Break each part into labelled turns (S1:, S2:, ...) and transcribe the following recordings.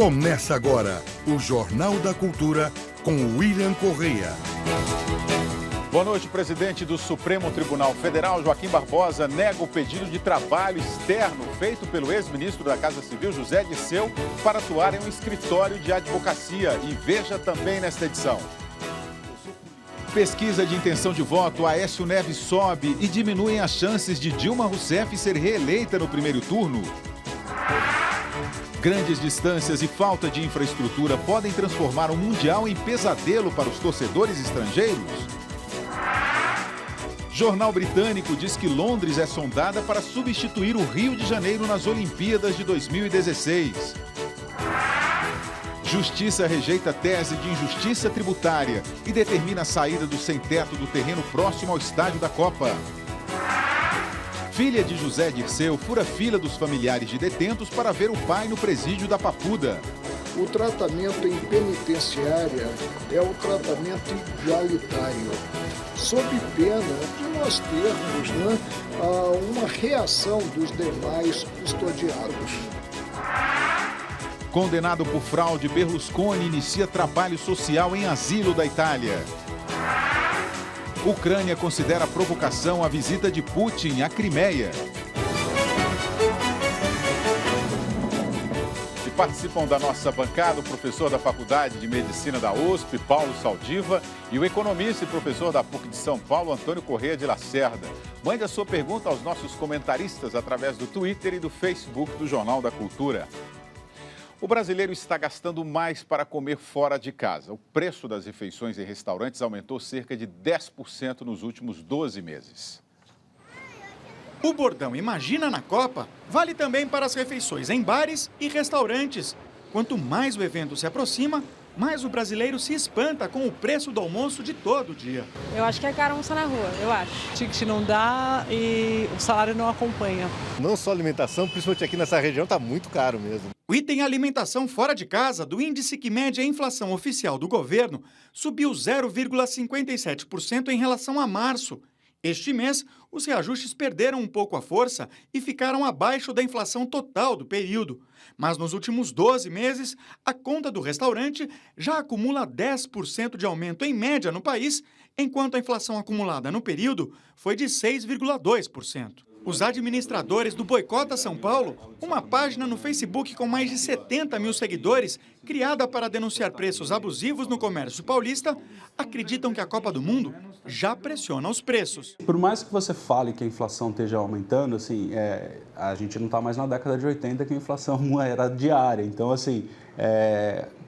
S1: Começa agora o Jornal da Cultura com William Correia.
S2: Boa noite. O presidente do Supremo Tribunal Federal, Joaquim Barbosa, nega o pedido de trabalho externo feito pelo ex-ministro da Casa Civil, José Dirceu, para atuar em um escritório de advocacia. E veja também nesta edição. Pesquisa de intenção de voto, Aécio Neves sobe e diminuem as chances de Dilma Rousseff ser reeleita no primeiro turno. Grandes distâncias e falta de infraestrutura podem transformar o Mundial em pesadelo para os torcedores estrangeiros. Jornal britânico diz que Londres é sondada para substituir o Rio de Janeiro nas Olimpíadas de 2016. Justiça rejeita tese de injustiça tributária e determina a saída do sem-teto do terreno próximo ao estádio da Copa. Filha de José Dirceu fura fila dos familiares de detentos para ver o pai no presídio da Papuda.
S3: O tratamento em penitenciária é o tratamento igualitário, sob pena de nós termos uma reação dos demais custodiados.
S2: Condenado por fraude, Berlusconi inicia trabalho social em asilo da Itália. Ucrânia considera provocação a visita de Putin à Crimeia. E participam da nossa bancada o professor da Faculdade de Medicina da USP, Paulo Saldiva, e o economista e professor da PUC de São Paulo, Antônio Correia de Lacerda. Mande a sua pergunta aos nossos comentaristas através do Twitter e do Facebook do Jornal da Cultura. O brasileiro está gastando mais para comer fora de casa. O preço das refeições em restaurantes aumentou cerca de 10% nos últimos 12 meses.
S4: O bordão "Imagina na Copa" vale também para as refeições em bares e restaurantes. Quanto mais o evento se aproxima, mais o brasileiro se espanta com o preço do almoço de todo dia.
S5: Eu acho que é caro almoçar na rua, eu acho.
S6: Ticket não dá e o salário não acompanha.
S7: Não só alimentação, principalmente aqui nessa região, está muito caro mesmo.
S4: O item alimentação fora de casa, do índice que mede a inflação oficial do governo, subiu 0,57% em relação a março. Este mês, os reajustes perderam um pouco a força e ficaram abaixo da inflação total do período. Mas nos últimos 12 meses, a conta do restaurante já acumula 10% de aumento em média no país, enquanto a inflação acumulada no período foi de 6,2%. Os administradores do Boicota São Paulo, uma página no Facebook com mais de 70 mil seguidores, criada para denunciar preços abusivos no comércio paulista, acreditam que a Copa do Mundo já pressiona os preços.
S8: Por mais que você fale que a inflação esteja aumentando, a gente não está mais na década de 80, que a inflação era diária. Então,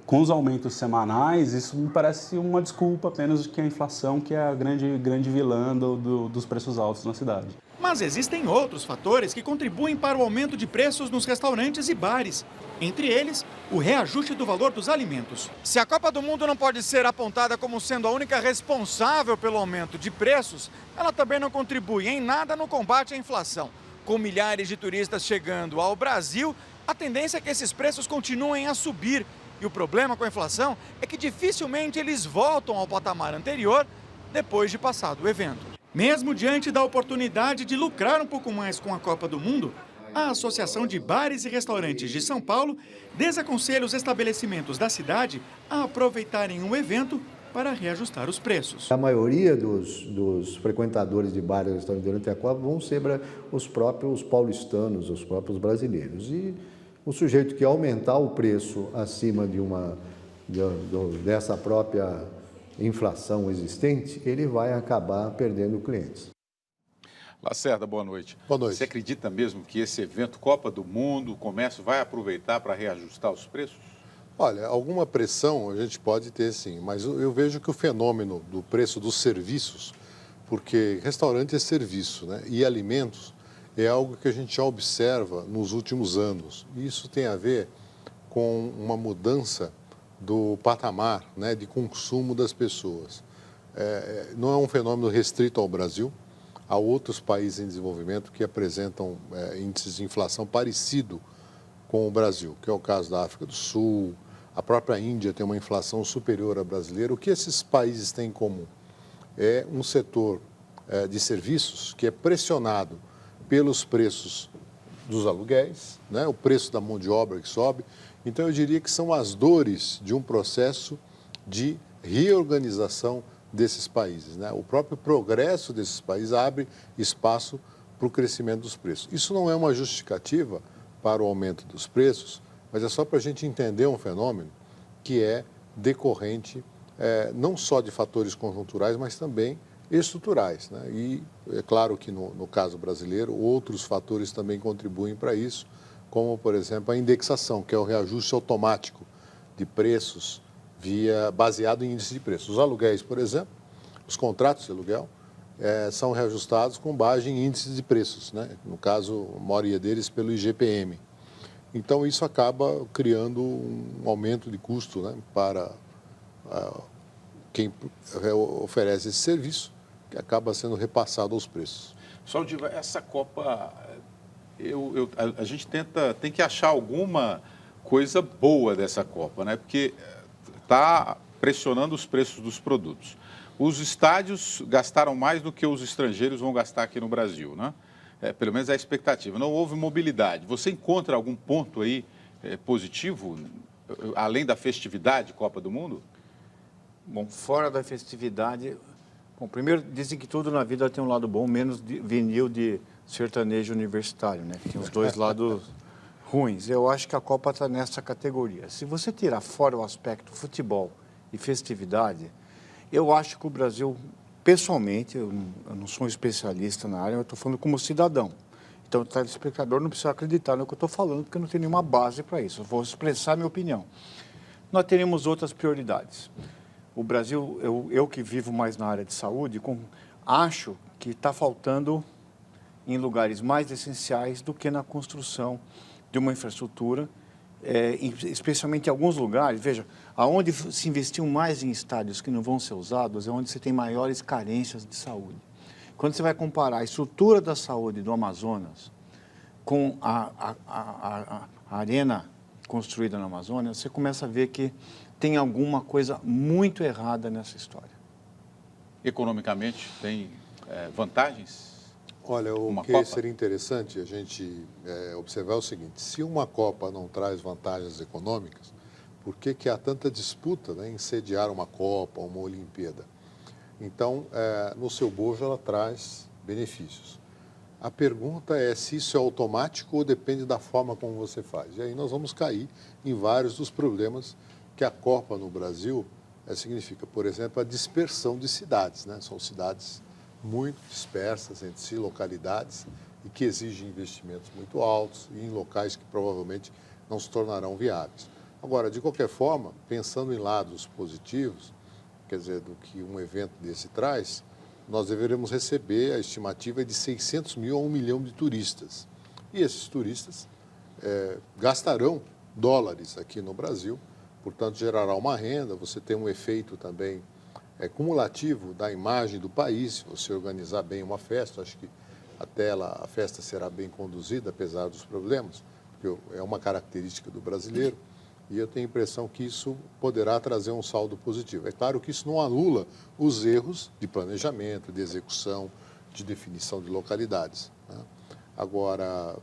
S8: com os aumentos semanais, isso me parece uma desculpa apenas de que a inflação que é a grande vilã dos preços altos na cidade.
S4: Mas existem outros fatores que contribuem para o aumento de preços nos restaurantes e bares. Entre eles, o reajuste do valor dos alimentos. Se a Copa do Mundo não pode ser apontada como sendo a única responsável pelo aumento de preços, ela também não contribui em nada no combate à inflação. Com milhares de turistas chegando ao Brasil, a tendência é que esses preços continuem a subir. E o problema com a inflação é que dificilmente eles voltam ao patamar anterior depois de passado o evento. Mesmo diante da oportunidade de lucrar um pouco mais com a Copa do Mundo, a Associação de Bares e Restaurantes de São Paulo desaconselha os estabelecimentos da cidade a aproveitarem o evento para reajustar os preços.
S9: A maioria dos frequentadores de bares e restaurantes durante a Copa vão ser os próprios paulistanos, os próprios brasileiros. E o sujeito que aumentar o preço acima dessa própria inflação existente, ele vai acabar perdendo clientes.
S2: Lacerda, boa noite.
S10: Boa noite.
S2: Você acredita mesmo que esse evento Copa do Mundo, o comércio vai aproveitar para reajustar os preços?
S10: Olha, alguma pressão a gente pode ter sim, mas eu vejo que o fenômeno do preço dos serviços, porque restaurante é serviço, né? E alimentos é algo que a gente já observa nos últimos anos. E isso tem a ver com uma mudança do patamar, né, de consumo das pessoas. Não é um fenômeno restrito ao Brasil. Há outros países em desenvolvimento que apresentam índices de inflação parecido com o Brasil, que é o caso da África do Sul. A própria Índia tem uma inflação superior à brasileira. O que esses países têm em comum? É um setor de serviços que é pressionado pelos preços dos aluguéis, né, o preço da mão de obra que sobe, Então, eu diria que são as dores de um processo de reorganização desses países, né? O próprio progresso desses países abre espaço para o crescimento dos preços. Isso não é uma justificativa para o aumento dos preços, mas é só para a gente entender um fenômeno que é decorrente não só de fatores conjunturais, mas também estruturais, né? E é claro que no caso brasileiro, outros fatores também contribuem para isso, como, por exemplo, a indexação, que é o reajuste automático de preços baseado em índice de preços. Os aluguéis, por exemplo, os contratos de aluguel, são reajustados com base em índices de preços, né? No caso, a maioria deles pelo IGPM. Então, isso acaba criando um aumento de custo, né, para quem oferece esse serviço, que acaba sendo repassado aos preços.
S2: Saldiva, essa Copa, a gente tem que achar alguma coisa boa dessa Copa, né? Porque está pressionando os preços dos produtos. Os estádios gastaram mais do que os estrangeiros vão gastar aqui no Brasil, né? Pelo menos é a expectativa. Não houve mobilidade. Você encontra algum ponto aí positivo, além da festividade Copa do Mundo?
S11: Bom, fora da festividade... Bom, primeiro, dizem que tudo na vida tem um lado bom, menos vinil de sertanejo universitário, né? Tem os dois lados ruins. Eu acho que a Copa está nessa categoria. Se você tirar fora o aspecto futebol e festividade, eu acho que o Brasil... Pessoalmente, eu não sou um especialista na área, eu estou falando como cidadão. Então, o telespectador não precisa acreditar no que eu estou falando, porque eu não tenho nenhuma base para isso. Eu vou expressar minha opinião. Nós teremos outras prioridades. O Brasil, eu que vivo mais na área de saúde, acho que está faltando em lugares mais essenciais do que na construção de uma infraestrutura, especialmente em alguns lugares. Veja, aonde se investiu mais em estádios que não vão ser usados é onde você tem maiores carências de saúde. Quando você vai comparar a estrutura da saúde do Amazonas com a arena construída na Amazônia, você começa a ver que tem alguma coisa muito errada nessa história.
S2: Economicamente, tem vantagens?
S10: Olha, o que seria interessante a gente observar é o seguinte: se uma Copa não traz vantagens econômicas, por que há tanta disputa, né, em sediar uma Copa, uma Olimpíada? Então, no seu bolso, ela traz benefícios. A pergunta é se isso é automático ou depende da forma como você faz. E aí nós vamos cair em vários dos problemas que a Copa no Brasil significa. Por exemplo, a dispersão de cidades, né? São cidades muito dispersas entre si, localidades, e que exigem investimentos muito altos e em locais que provavelmente não se tornarão viáveis. Agora, de qualquer forma, pensando em lados positivos, quer dizer, do que um evento desse traz, nós deveremos receber a estimativa de 600 mil a 1 milhão de turistas. E esses turistas gastarão dólares aqui no Brasil, portanto, gerará uma renda, você tem um efeito também cumulativo da imagem do país, se você organizar bem uma festa, acho que a festa será bem conduzida, apesar dos problemas, porque é uma característica do brasileiro, e eu tenho a impressão que isso poderá trazer um saldo positivo. É claro que isso não anula os erros de planejamento, de execução, de definição de localidades, né? Agora,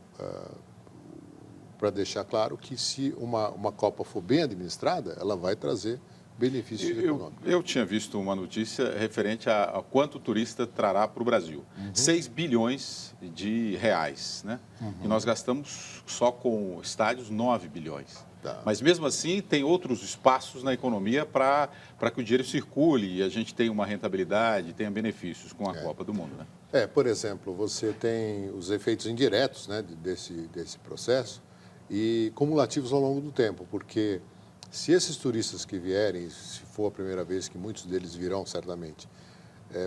S10: para deixar claro que se uma Copa for bem administrada, ela vai trazer benefícios econômicos.
S2: Eu tinha visto uma notícia referente a quanto o turista trará para o Brasil. 6 bilhões de reais, né? E nós gastamos só com estádios 9 bilhões. Tá. Mas mesmo assim tem outros espaços na economia para que o dinheiro circule e a gente tenha uma rentabilidade, tenha benefícios com a Copa do Mundo, né?
S10: Por exemplo, você tem os efeitos indiretos, né, desse processo e cumulativos ao longo do tempo, porque se esses turistas que vierem, se for a primeira vez que muitos deles virão certamente,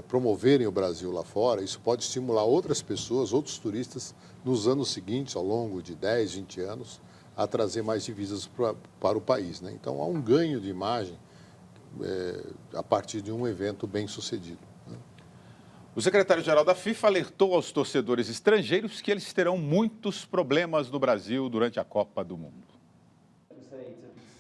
S10: promoverem o Brasil lá fora, isso pode estimular outras pessoas, outros turistas, nos anos seguintes, ao longo de 10, 20 anos, a trazer mais divisas para o país, né? Então, há um ganho de imagem a partir de um evento bem sucedido, né?
S2: O secretário-geral da FIFA alertou aos torcedores estrangeiros que eles terão muitos problemas no Brasil durante a Copa do Mundo.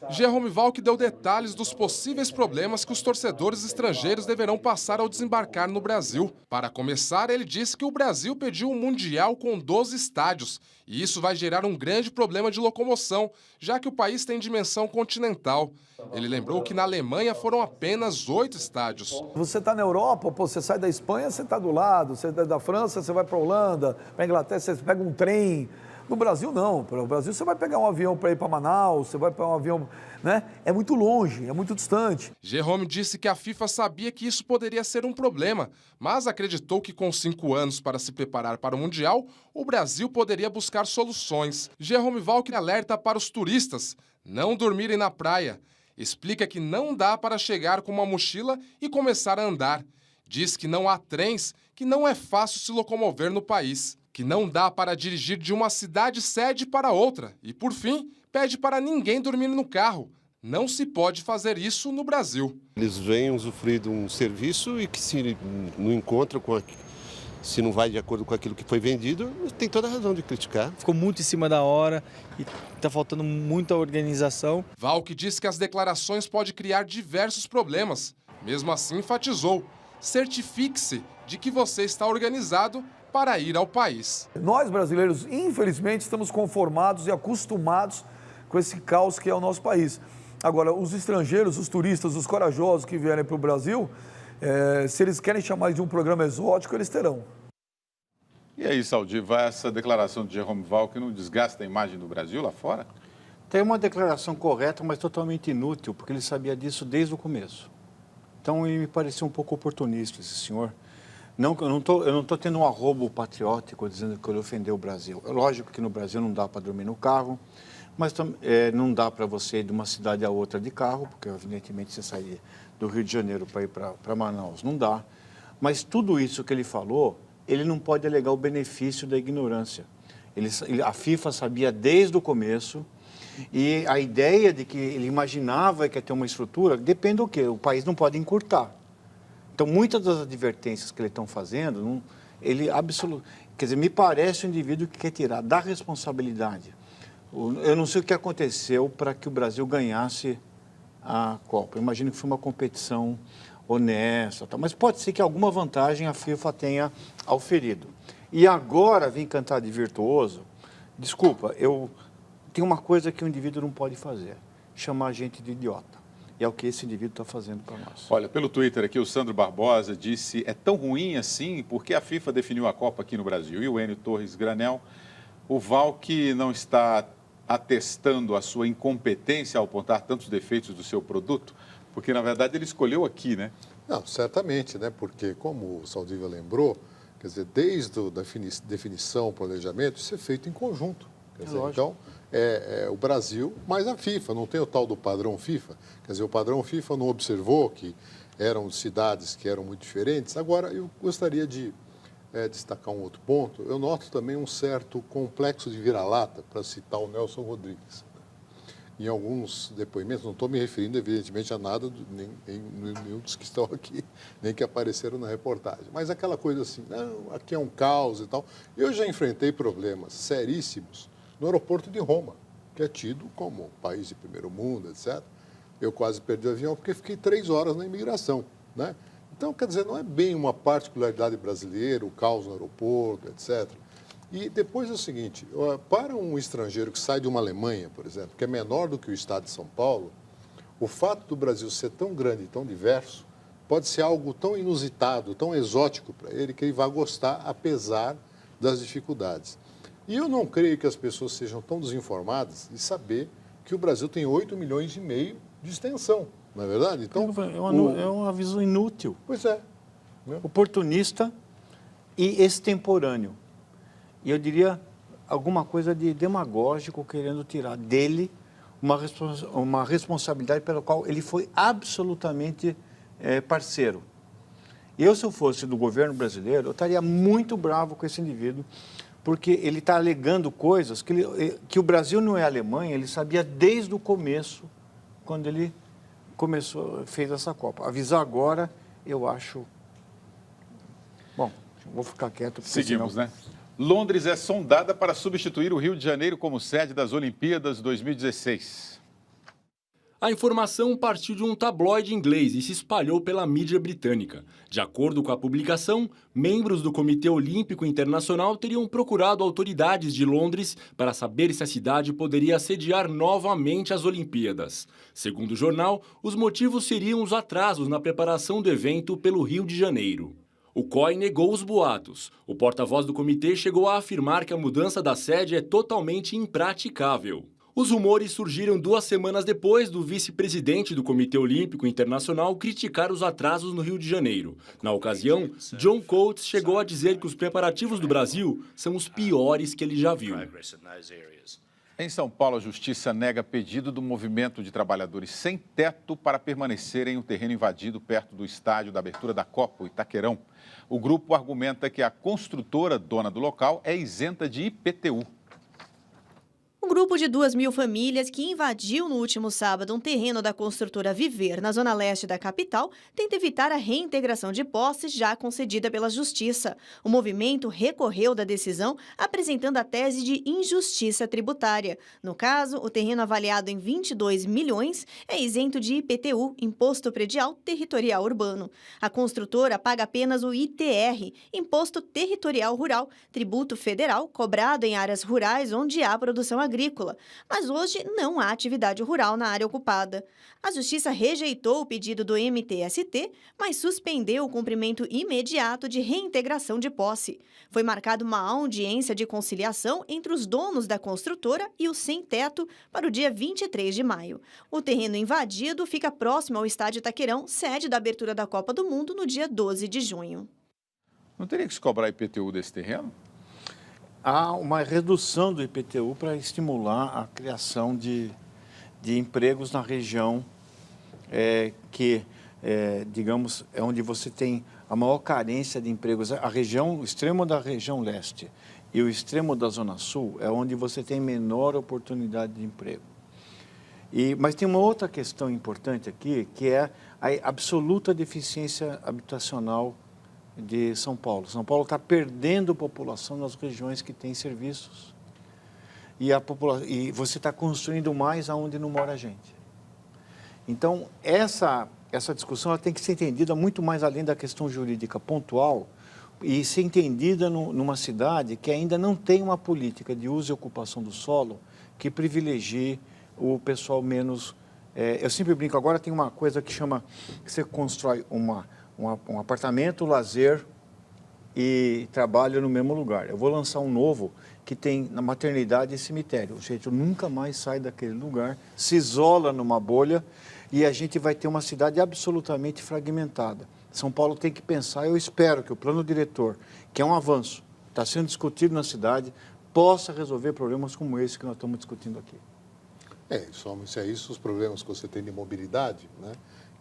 S12: Jerome Valk deu detalhes dos possíveis problemas que os torcedores estrangeiros deverão passar ao desembarcar no Brasil. Para começar, ele disse que o Brasil pediu um mundial com 12 estádios, e isso vai gerar um grande problema de locomoção, já que o país tem dimensão continental. Ele lembrou que na Alemanha foram apenas 8 estádios.
S13: Você está na Europa, você sai da Espanha, você está do lado, você da França, você vai para a Holanda, para a Inglaterra, você pega um trem. No Brasil, não. No Brasil, você vai pegar um avião para ir para Manaus, você vai pegar um avião, né? É muito longe, é muito distante.
S12: Jerome disse que a FIFA sabia que isso poderia ser um problema, mas acreditou que com 5 anos para se preparar para o Mundial, o Brasil poderia buscar soluções. Jerome Valk alerta para os turistas não dormirem na praia. Explica que não dá para chegar com uma mochila e começar a andar. Diz que não há trens, que não é fácil se locomover no país, que não dá para dirigir de uma cidade-sede para outra e, por fim, pede para ninguém dormir no carro. Não se pode fazer isso no Brasil.
S14: Eles vêm usufruir de um serviço e que se não encontram se não vai de acordo com aquilo que foi vendido, tem toda a razão de criticar.
S15: Ficou muito em cima da hora e está faltando muita organização.
S12: Valk diz que as declarações podem criar diversos problemas. Mesmo assim, enfatizou: certifique-se de que você está organizado para ir ao país.
S13: Nós, brasileiros, infelizmente, estamos conformados e acostumados com esse caos que é o nosso país. Agora, os estrangeiros, os turistas, os corajosos que vierem para o Brasil, se eles querem chamar de um programa exótico, eles terão.
S2: E aí, Saldiva, essa declaração de Jerome Valk não desgasta a imagem do Brasil lá fora?
S11: Tem uma declaração correta, mas totalmente inútil, porque ele sabia disso desde o começo. Então, me pareceu um pouco oportunista esse senhor. Não, eu não estou tendo um arrobo patriótico dizendo que ele ofendeu o Brasil. É lógico que no Brasil não dá para dormir no carro, mas não dá para você ir de uma cidade a outra de carro, porque evidentemente você sair do Rio de Janeiro para ir para Manaus, não dá. Mas tudo isso que ele falou, ele não pode alegar o benefício da ignorância. A FIFA sabia desde o começo, e a ideia de que ele imaginava que ia ter uma estrutura, depende do quê? O país não pode encurtar. Então, muitas das advertências que eles estão fazendo, quer dizer, me parece um indivíduo que quer tirar da responsabilidade. Eu não sei o que aconteceu para que o Brasil ganhasse a Copa. Eu imagino que foi uma competição honesta, mas pode ser que alguma vantagem a FIFA tenha auferido. E agora vem cantar de virtuoso. Desculpa, tem uma coisa que o indivíduo não pode fazer: chamar a gente de idiota. E é o que esse indivíduo está fazendo para nós.
S2: Olha, pelo Twitter aqui, o Sandro Barbosa disse: é tão ruim assim porque a FIFA definiu a Copa aqui no Brasil. E o Enio Torres Granel: o Valk não está atestando a sua incompetência ao apontar tantos defeitos do seu produto? Porque, na verdade, ele escolheu aqui, né?
S10: Não, certamente, né? Porque, como o Saldiva lembrou, quer dizer, desde a definição, o planejamento, isso é feito em conjunto. Quer dizer, então, o Brasil mais a FIFA, não tem o tal do padrão FIFA. Quer dizer, o padrão FIFA não observou que eram cidades que eram muito diferentes. Agora, eu gostaria de destacar um outro ponto. Eu noto também um certo complexo de vira-lata, para citar o Nelson Rodrigues. Em alguns depoimentos, não estou me referindo, evidentemente, a nada, nenhum dos que estão aqui, nem que apareceram na reportagem. Mas aquela coisa assim, não, aqui é um caos e tal. Eu já enfrentei problemas seríssimos no aeroporto de Roma, que é tido como país de primeiro mundo, etc. Eu quase perdi o avião porque fiquei 3 horas na imigração, né? Então, quer dizer, não é bem uma particularidade brasileira, o caos no aeroporto, etc. E depois é o seguinte, para um estrangeiro que sai de uma Alemanha, por exemplo, que é menor do que o estado de São Paulo, o fato do Brasil ser tão grande e tão diverso pode ser algo tão inusitado, tão exótico para ele, que ele vai gostar, apesar das dificuldades. E eu não creio que as pessoas sejam tão desinformadas de saber que o Brasil tem 8,5 milhões de extensão, não é verdade? Então,
S11: é um aviso inútil.
S10: Pois é.
S11: Oportunista e extemporâneo. E eu diria alguma coisa de demagógico, querendo tirar dele uma responsabilidade pela qual ele foi absolutamente parceiro. Eu, se eu fosse do governo brasileiro, eu estaria muito bravo com esse indivíduo, porque ele está alegando coisas que o Brasil não é Alemanha, ele sabia desde o começo, quando ele fez essa Copa. Avisar agora, eu acho... Bom, vou ficar quieto.
S2: Seguimos, senão... né? Londres é sondada para substituir o Rio de Janeiro como sede das Olimpíadas 2016.
S16: A informação partiu de um tabloide inglês e se espalhou pela mídia britânica. De acordo com a publicação, membros do Comitê Olímpico Internacional teriam procurado autoridades de Londres para saber se a cidade poderia sediar novamente as Olimpíadas. Segundo o jornal, os motivos seriam os atrasos na preparação do evento pelo Rio de Janeiro. O COI negou os boatos. O porta-voz do comitê chegou a afirmar que a mudança da sede é totalmente impraticável. Os rumores surgiram 2 semanas depois do vice-presidente do Comitê Olímpico Internacional criticar os atrasos no Rio de Janeiro. Na ocasião, John Coates chegou a dizer que os preparativos do Brasil são os piores que ele já viu.
S2: Em São Paulo, a Justiça nega pedido do movimento de trabalhadores sem teto para permanecerem em um terreno invadido perto do estádio da abertura da Copa, o Itaquerão. O grupo argumenta que a construtora dona do local é isenta de IPTU.
S17: Um grupo de 2.000 famílias que invadiu no último sábado um terreno da construtora Viver, na zona leste da capital, tenta evitar a reintegração de posses já concedida pela Justiça. O movimento recorreu da decisão, apresentando a tese de injustiça tributária. No caso, o terreno avaliado em 22 milhões é isento de IPTU, Imposto Predial Territorial Urbano. A construtora paga apenas o ITR, Imposto Territorial Rural, tributo federal cobrado em áreas rurais onde há produção agrícola, mas hoje não há atividade rural na área ocupada. A Justiça rejeitou o pedido do MTST, mas suspendeu o cumprimento imediato de reintegração de posse. Foi marcada uma audiência de conciliação entre os donos da construtora e o sem-teto para o dia 23 de maio. O terreno invadido fica próximo ao estádio Itaquerão, sede da abertura da Copa do Mundo, no dia 12 de junho.
S2: Não teria que se cobrar IPTU desse terreno?
S11: Há uma redução do IPTU para estimular a criação de empregos na região digamos, é onde você tem a maior carência de empregos. O extremo da região leste e o extremo da zona sul é onde você tem menor oportunidade de emprego. Mas tem uma outra questão importante aqui, que é a absoluta deficiência habitacional de São Paulo. São Paulo está perdendo população nas regiões que têm serviços e você está construindo mais aonde não mora gente. Então, essa discussão ela tem que ser entendida muito mais além da questão jurídica pontual e ser entendida numa cidade que ainda não tem uma política de uso e ocupação do solo que privilegie o pessoal menos... eu sempre brinco, agora tem uma coisa que chama... que você constrói um apartamento, lazer e trabalho no mesmo lugar. Eu vou lançar um novo que tem na maternidade e cemitério. O gente nunca mais sai daquele lugar, se isola numa bolha e a gente vai ter uma cidade absolutamente fragmentada. São Paulo tem que pensar, eu espero que o plano diretor, que é um avanço, está sendo discutido na cidade, possa resolver problemas como esse que nós estamos discutindo aqui.
S10: Somos a isso os problemas que você tem de mobilidade, né?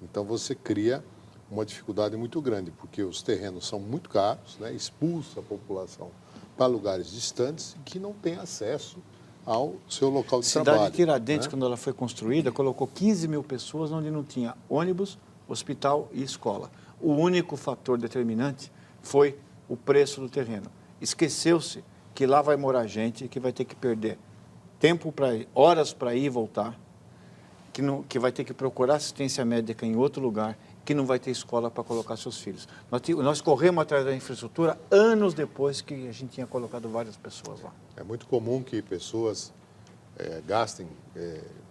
S10: Então você cria uma dificuldade muito grande, porque os terrenos são muito caros, né? Expulsa a população para lugares distantes que não têm acesso ao seu local de trabalho.
S11: A cidade de Tiradentes,
S10: né?
S11: Quando ela foi construída, colocou 15.000 pessoas onde não tinha ônibus, hospital e escola. O único fator determinante foi o preço do terreno. Esqueceu-se que lá vai morar gente que vai ter que perder tempo horas para ir e voltar, que vai ter que procurar assistência médica em outro lugar, que não vai ter escola para colocar seus filhos. Nós corremos atrás da infraestrutura anos depois que a gente tinha colocado várias pessoas lá.
S10: É muito comum que pessoas gastem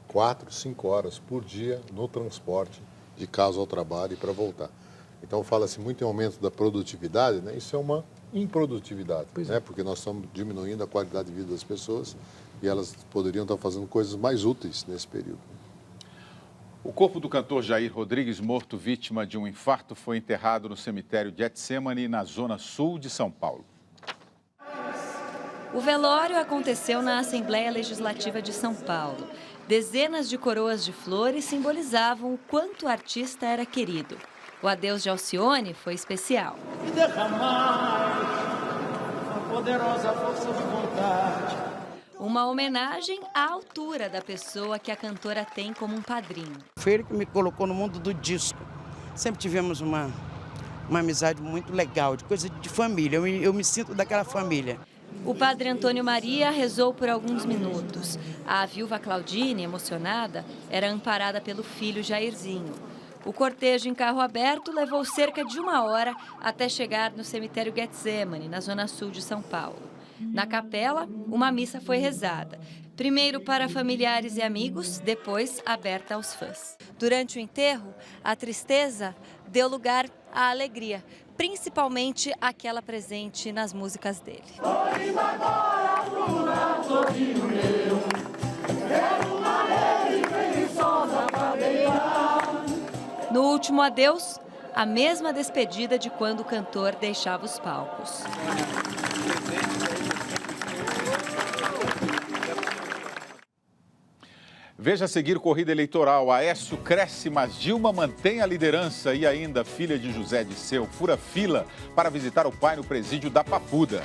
S10: 4, 5 horas por dia no transporte de casa ao trabalho e para voltar. Então, fala-se muito em aumento da produtividade, né? Isso é uma improdutividade, né? Porque nós estamos diminuindo a qualidade de vida das pessoas e elas poderiam estar fazendo coisas mais úteis nesse período.
S2: O corpo do cantor Jair Rodrigues, morto vítima de um infarto, foi enterrado no cemitério Getsemane, na zona sul de São Paulo.
S18: O velório aconteceu na Assembleia Legislativa de São Paulo. Dezenas de coroas de flores simbolizavam o quanto o artista era querido. O adeus de Alcione foi especial.
S19: E derramai a poderosa força de vontade.
S18: Uma homenagem à altura da pessoa que a cantora tem como um padrinho.
S20: Foi ele que me colocou no mundo do disco. Sempre tivemos uma amizade muito legal, de coisa de família. Eu me sinto daquela família.
S18: O padre Antônio Maria rezou por alguns minutos. A viúva Claudine, emocionada, era amparada pelo filho Jairzinho. O cortejo em carro aberto levou cerca de 1 hora até chegar no cemitério Getsemane, na zona sul de São Paulo. Na capela, uma missa foi rezada. Primeiro para familiares e amigos, depois aberta aos fãs. Durante o enterro, a tristeza deu lugar à alegria, principalmente aquela presente nas músicas dele. No último adeus, a mesma despedida de quando o cantor deixava os palcos.
S2: Veja a seguir corrida eleitoral. Aécio cresce, mas Dilma mantém a liderança. E ainda, filha de José Disseu fura fila para visitar o pai no presídio da Papuda.